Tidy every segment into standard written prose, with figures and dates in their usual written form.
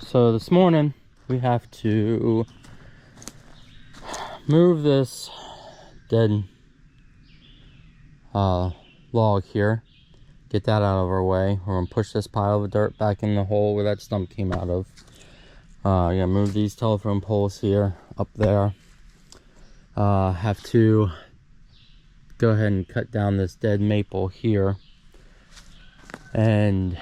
So this morning we have to move this dead log here, get that out of our way. We're gonna push this pile of dirt back in the hole where that stump came out of. Yeah, move these telephone poles here up there. Have to go ahead and cut down this dead maple here, and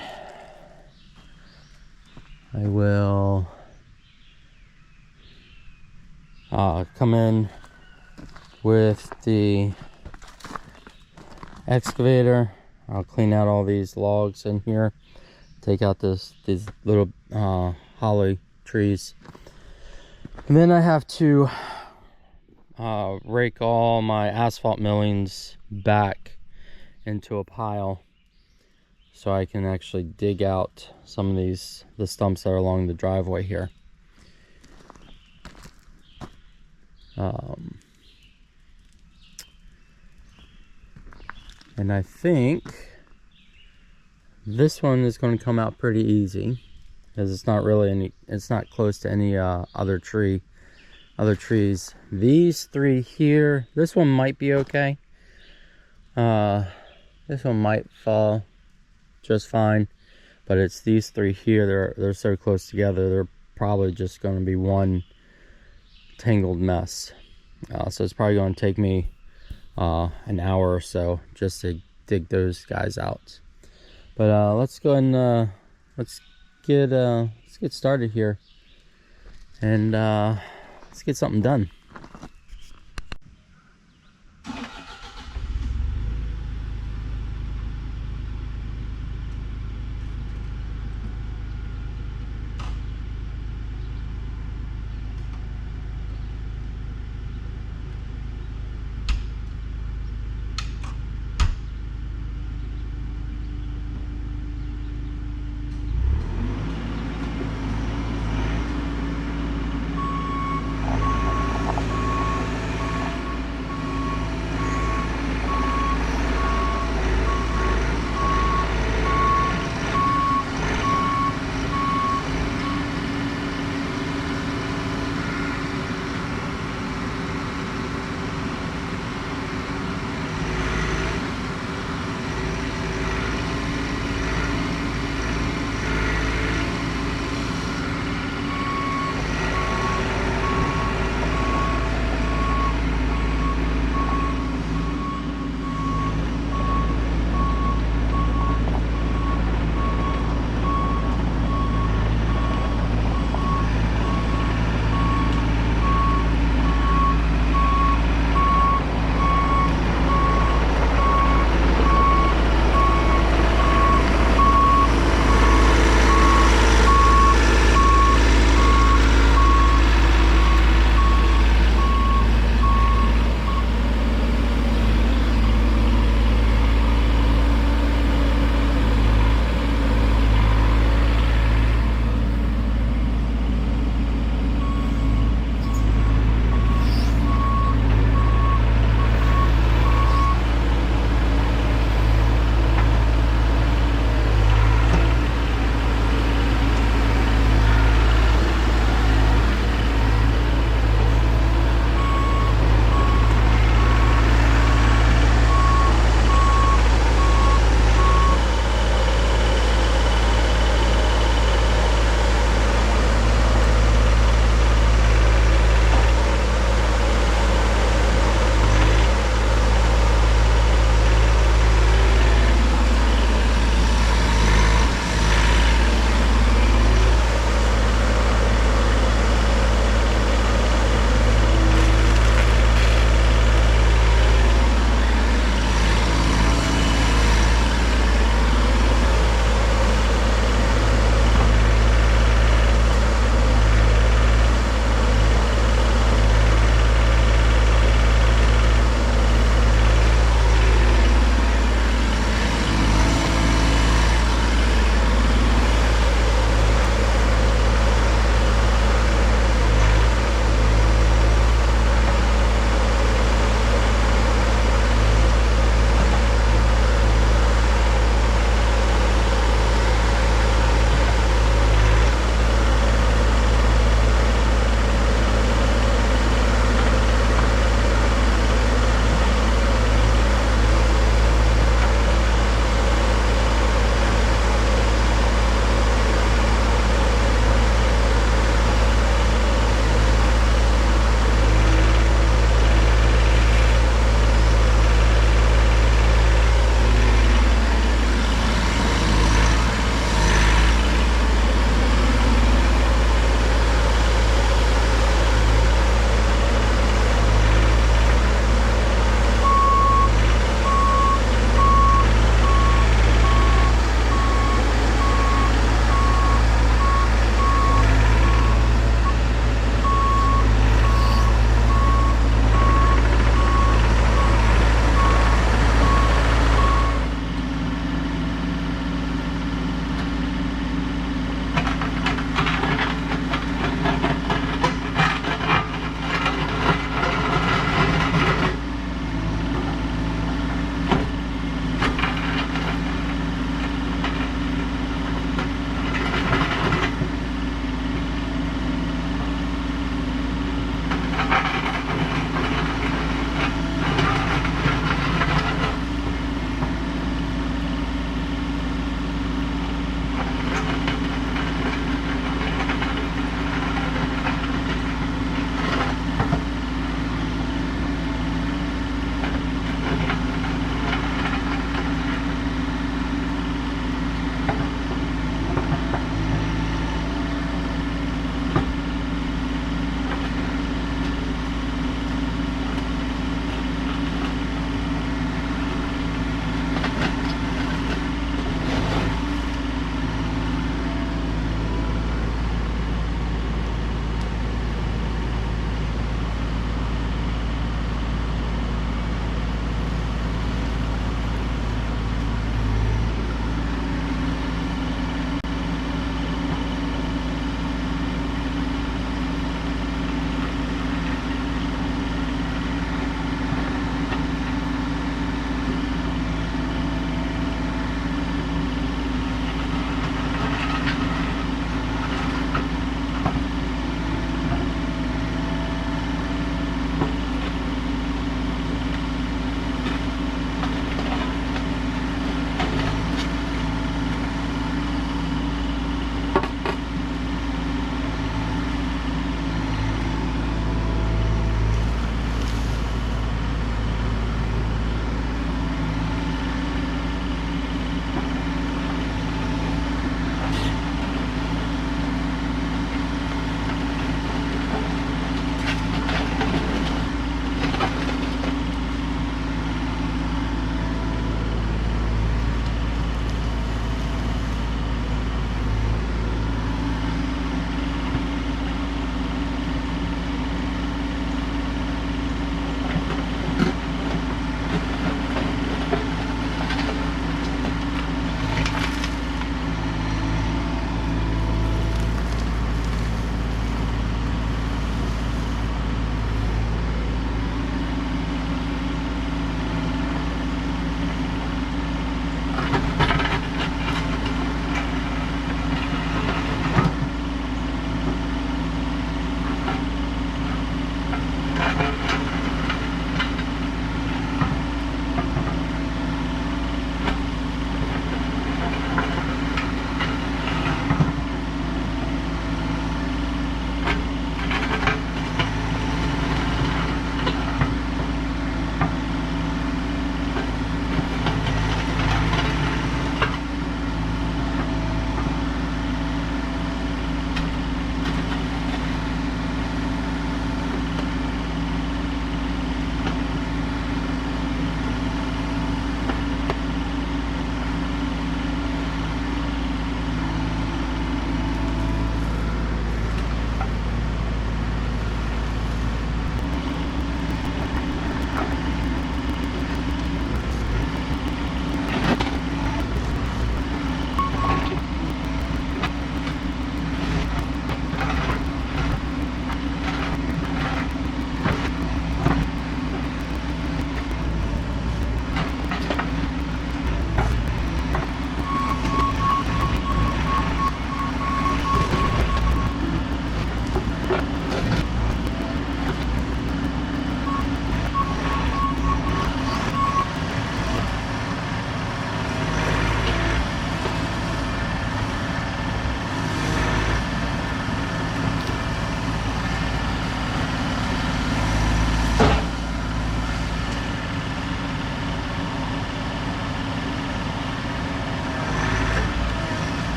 I will come in with the excavator. I'll clean out all these logs in here, take out these little holly trees, and then I have to rake all my asphalt millings back into a pile so I can actually dig out some of the stumps that are along the driveway here. And I think this one is going to come out pretty easy because it's not really it's not close to any other trees. These three here, this one might be okay. This one might fall just fine, but it's these three here, they're so close together, they're probably just going to be one tangled mess. So it's probably going to take me an hour or so just to dig those guys out. But let's go and let's get started here, and let's get something done.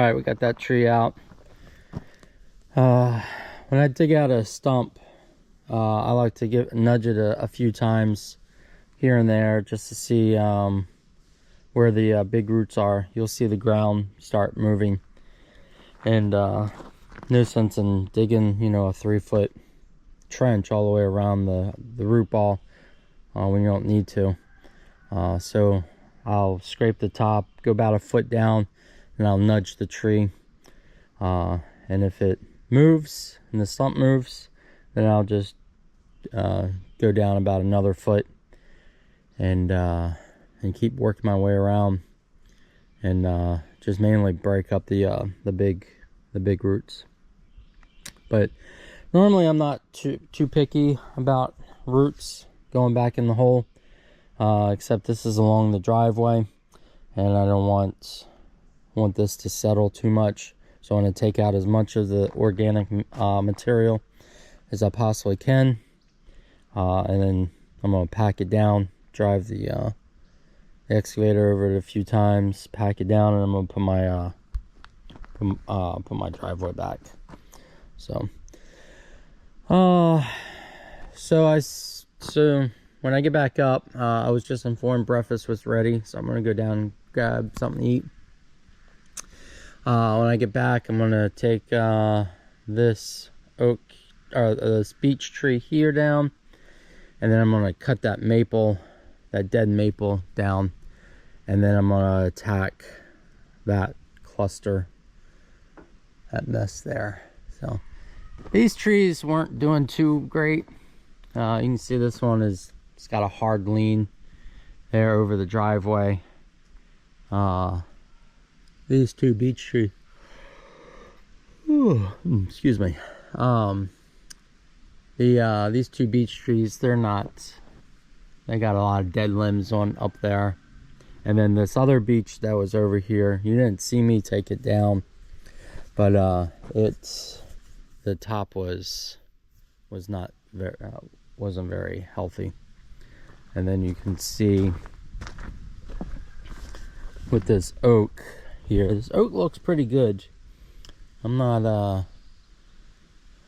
right, we got that tree out. When I dig out a stump, I like to nudge it a few times here and there just to see where the big roots are. You'll see the ground start moving, and no sense in digging, you know, a 3-foot trench all the way around the root ball when you don't need to. So I'll scrape the top, go about a foot down, and I'll nudge the tree, and if it moves and the stump moves, then I'll just go down about another foot and keep working my way around, and just mainly break up the big roots. But normally I'm not too picky about roots going back in the hole, except this is along the driveway, and I don't want this to settle too much. So I'm going to take out as much of the organic material as I possibly can, and then I'm going to pack it down, drive the excavator over it a few times, pack it down, and I'm going to put my driveway back. So when I get back up, I was just informed breakfast was ready, so I'm going to go down and grab something to eat. When I get back, I'm going to take this this beech tree here down, and then I'm going to cut that dead maple down, and then I'm going to attack that cluster, that mess there. So these trees weren't doing too great. You can see this one it's got a hard lean there over the driveway. These two beech trees, excuse me, these two beech trees, they got a lot of dead limbs on up there. And then this other beech that was over here, you didn't see me take it down, but the top wasn't very healthy. And then you can see with this oak here, this oak looks pretty good. I'm not I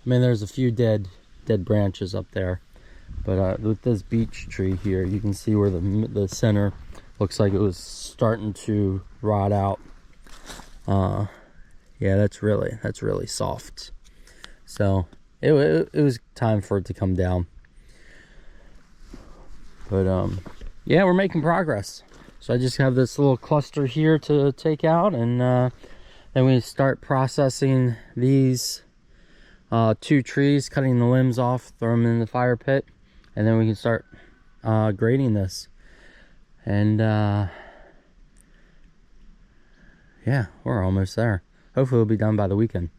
mean, there's a few dead branches up there, but with this beech tree here, you can see where the center looks like it was starting to rot out. Yeah, that's really soft. So it was time for it to come down. But yeah, we're making progress. So I just have this little cluster here to take out, and then we start processing these two trees, cutting the limbs off, throw them in the fire pit, and then we can start grading this. And yeah, we're almost there. Hopefully it'll be done by the weekend.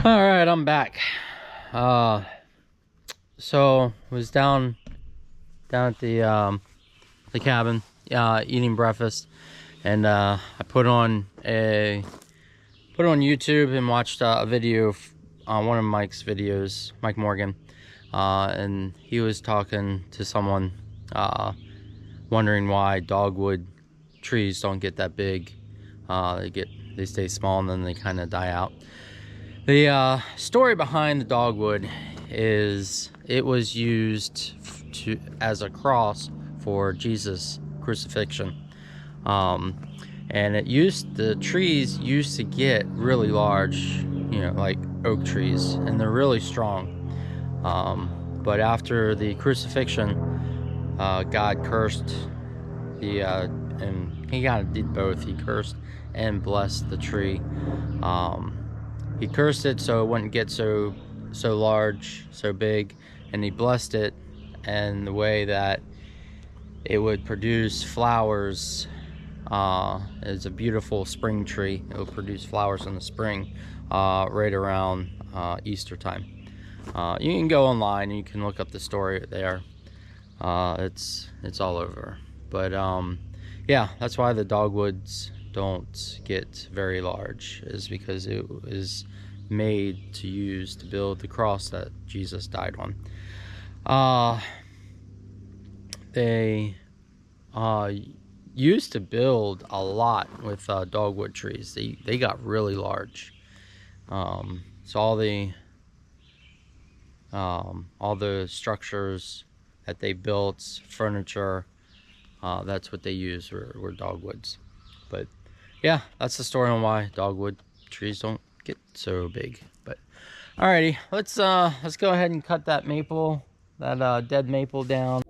All right, I'm back. So I was down at the cabin eating breakfast, and I put on YouTube and watched a video on one of Mike's videos, Mike Morgan, and he was talking to someone wondering why dogwood trees don't get that big. They stay small and then they kind of die out. The story behind the dogwood is it was used as a cross for Jesus' crucifixion, and the trees used to get really large, you know, like oak trees, and they're really strong. But after the crucifixion, God cursed and he kind of did both. He cursed and blessed the tree. He cursed it so it wouldn't get so large, so big, and he blessed it in the way that it would produce flowers. It's a beautiful spring tree. It will produce flowers in the spring, right around Easter time. You can go online and you can look up the story there. It's all over. But yeah, that's why the dogwoods don't get very large, is because it is made to build the cross that Jesus died on. used to build a lot with dogwood trees. They got really large. So all the structures that they built, furniture, that's what they used were dogwoods. But yeah, that's the story on why dogwood trees don't get so big. But alrighty, let's go ahead and cut that maple, that dead maple down.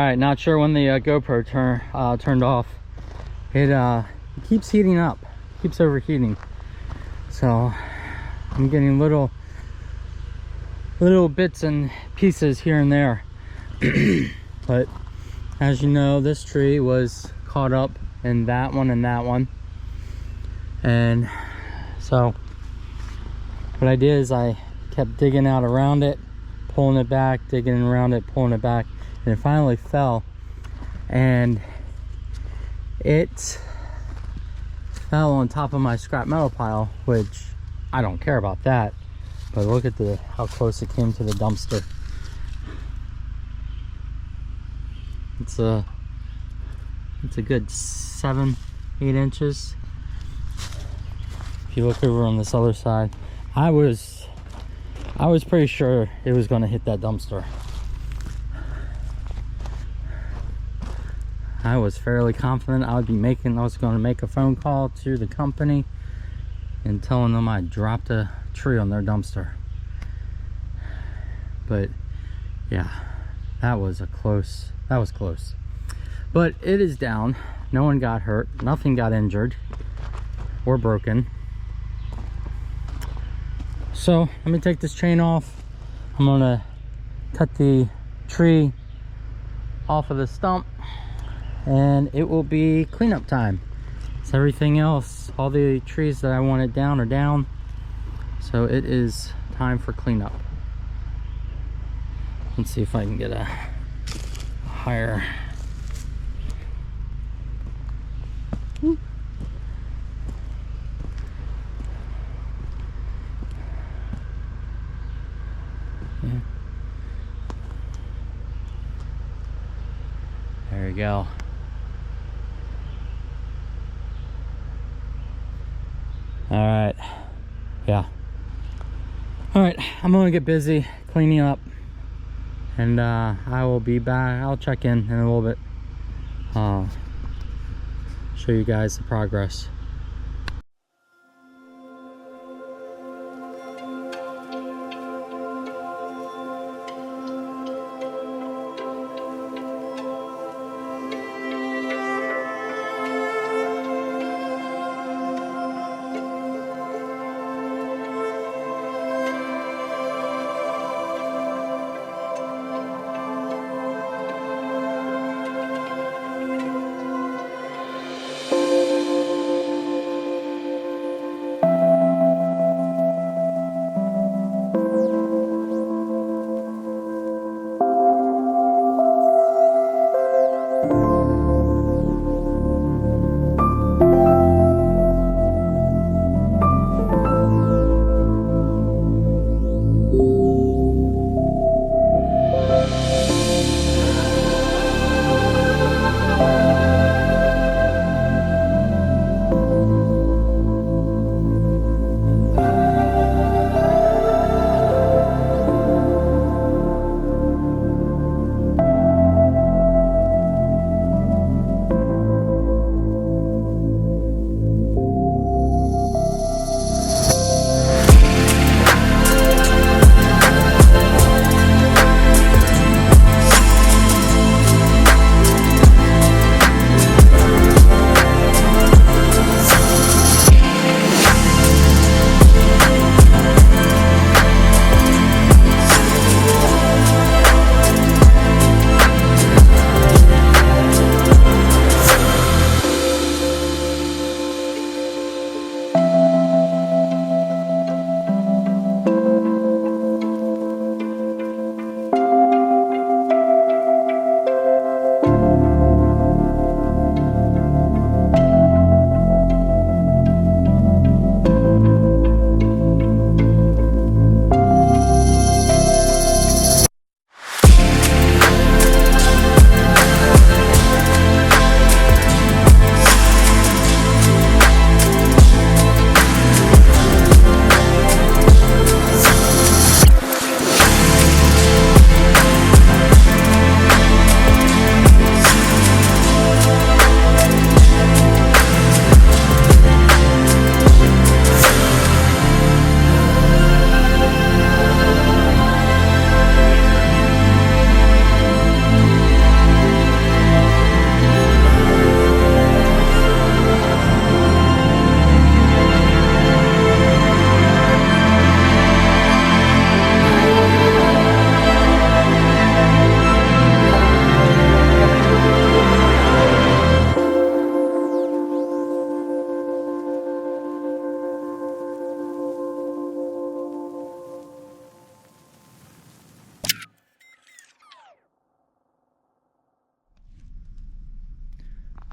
right, not sure when the GoPro turned off. It keeps heating up, keeps overheating. So I'm getting little bits and pieces here and there. But as you know, this tree was caught up in that one and that one. And so what I did is I kept digging out around it, pulling it back, digging around it, pulling it back, and it finally fell. And it fell on top of my scrap metal pile, which I don't care about that. But look at how close it came to the dumpster. It's a good 7-8 inches. If you look over on this other side, I was pretty sure it was going to hit that dumpster. I was fairly confident I was going to make a phone call to the company and telling them I dropped a tree on their dumpster. But yeah, that was close. But it is down. No one got hurt, nothing got injured or broken. So let me take this chain off. I'm gonna cut the tree off of the stump, and it will be cleanup time. So everything else, all the trees that I wanted down are down. So it is time for cleanup. Let's see if I can get a higher. Woo. Yeah. There we go. All right. Yeah. All right, I'm gonna get busy cleaning up, and I will be back. I'll check in a little bit, show you guys the progress.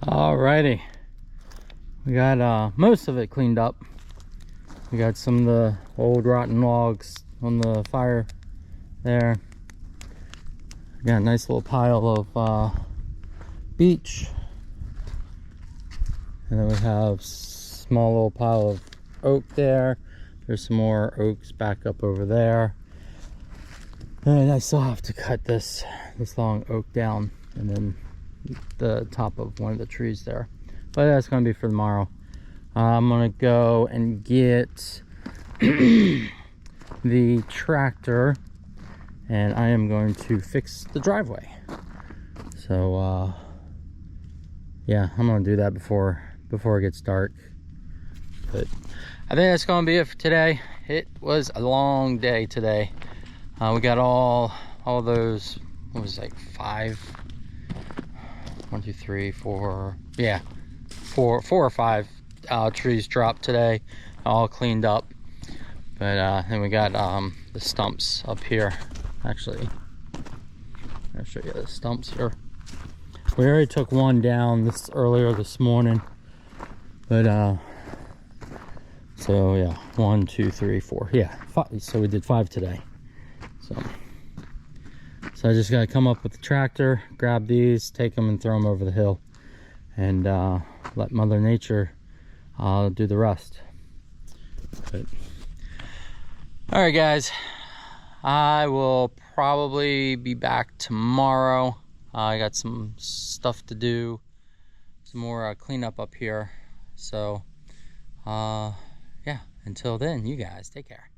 Alrighty, we got most of it cleaned up. We got some of the old rotten logs on the fire there. We got a nice little pile of beech, and then we have small little pile of oak there. There's some more oaks back up over there, and I still have to cut this long oak down, and then the top of one of the trees there, but that's going to be for tomorrow. I'm going to go and get the tractor, and I am going to fix the driveway. So yeah, I'm going to do that before it gets dark. But I think that's going to be it for today. It was a long day today. We got all those, what was it, like 4 or 5 trees dropped today, all cleaned up. But then we got the stumps up here. Actually, I'll show you the stumps here. We already took one down earlier this morning, but so yeah, 1 2 3 4, yeah, 5. So we did 5 today. So I just gotta come up with the tractor, grab these, take them and throw them over the hill, and let Mother Nature do the rest. But all right, guys, I will probably be back tomorrow. I got some stuff to do, some more cleanup up here. So yeah, until then, you guys take care.